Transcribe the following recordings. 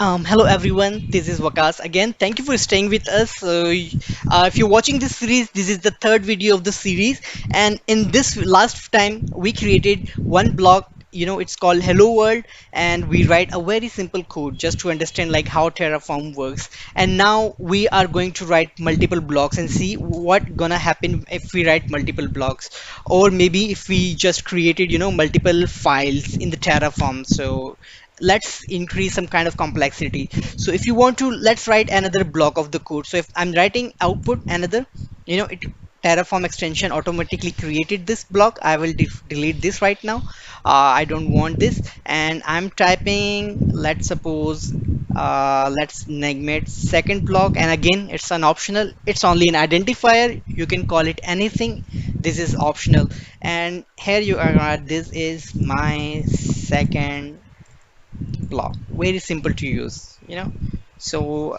Hello everyone, this is Waqas again. Thank you for staying with us. If you're watching this series, this is the third video of the series, and in this last time we created one block. It's called Hello World, and we write a very simple code just to understand like how Terraform works. And now we are going to write multiple blocks and see what gonna happen if we write multiple blocks, or maybe if we just created multiple files in the Terraform. So let's increase some kind of complexity. So if you want to, let's write another block of the code. So if I'm writing output another, it Terraform extension automatically created this block. I will delete this right now. I don't want this, and I'm typing, let's suppose, let's name it second block, and again it's an optional, it's only an identifier, you can call it anything, this is optional. And here you are, this is my second block, very simple to use. So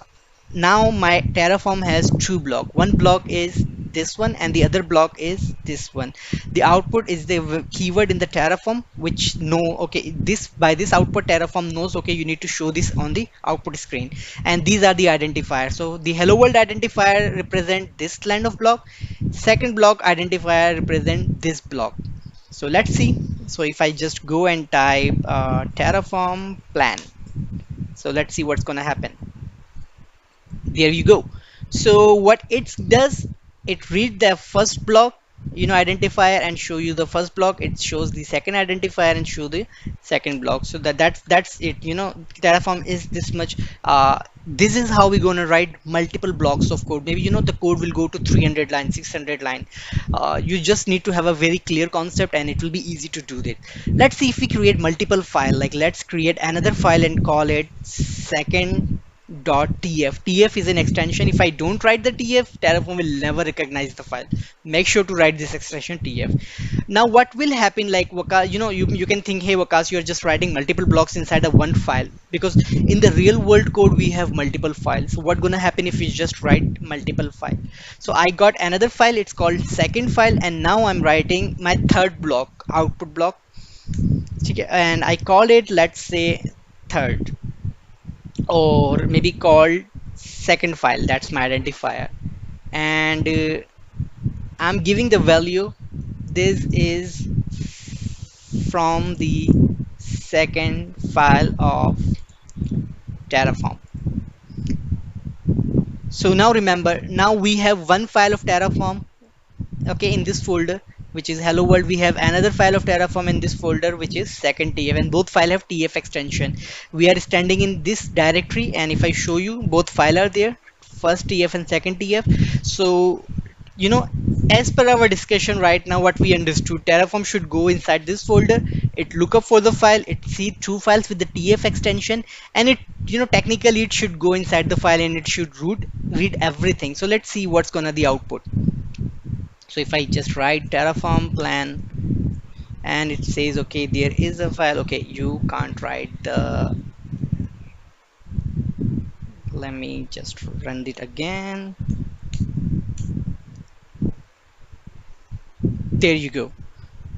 now my Terraform has two block, one block is this one and the other block is this one. The output is the keyword in the Terraform which know, okay, this by this output Terraform knows, okay, you need to show this on the output screen, and these are the identifiers. So the hello world identifier represent this line of block, second block identifier represent this block. So let's see. So if I just go and type Terraform plan, so let's see what's gonna happen. There you go. So what it does, it read the first block identifier and show you the first block, it shows the second identifier and show the second block. So that's it. Terraform is this much. This is how we're going to write multiple blocks of code. Maybe the code will go to 300 line, 600 line. You just need to have a very clear concept and it will be easy to do that. Let's see if we create multiple file, like let's create another file and call it second .tf. tf is an extension. If I don't write the tf, Terraform will never recognize the file. Make sure to write this extension tf. Now what will happen, like Waqas, you can think, hey Waqas, you're just writing multiple blocks inside of one file, because in the real world code we have multiple files. So what's gonna happen if we just write multiple file? So I got another file, it's called second file, and now I'm writing my third block, output block. Okay, and I call it, let's say, third, or maybe called second file, that's my identifier. And I'm giving the value, this is from the second file of Terraform. So now remember, now we have one file of Terraform, okay, in this folder which is hello world. We have another file of Terraform in this folder which is second tf, and both file have tf extension. We are standing in this directory, and if I show you, both file are there, first tf and second tf. So as per our discussion right now, what we understood, Terraform should go inside this folder, it look up for the file, it see two files with the tf extension, and it technically it should go inside the file and it should read everything. So let's see what's gonna the output. So if I just write Terraform plan, and it says, okay, there is a file, okay, you can't write the, let me just run it again. There you go.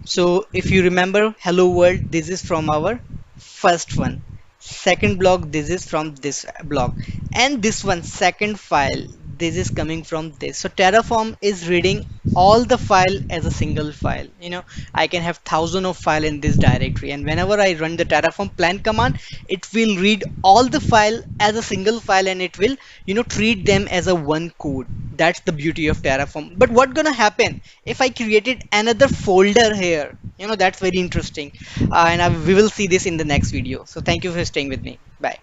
So if you remember, hello world, this is from our first one, second block, this is from this block, and this one second file, this is coming from this. So Terraform is reading all the file as a single file. I can have thousands of file in this directory, and whenever I run the Terraform plan command, it will read all the file as a single file, and it will treat them as a one code. That's the beauty of Terraform. But what gonna happen if I created another folder here? That's very interesting, and we will see this in the next video. So thank you for staying with me. Bye.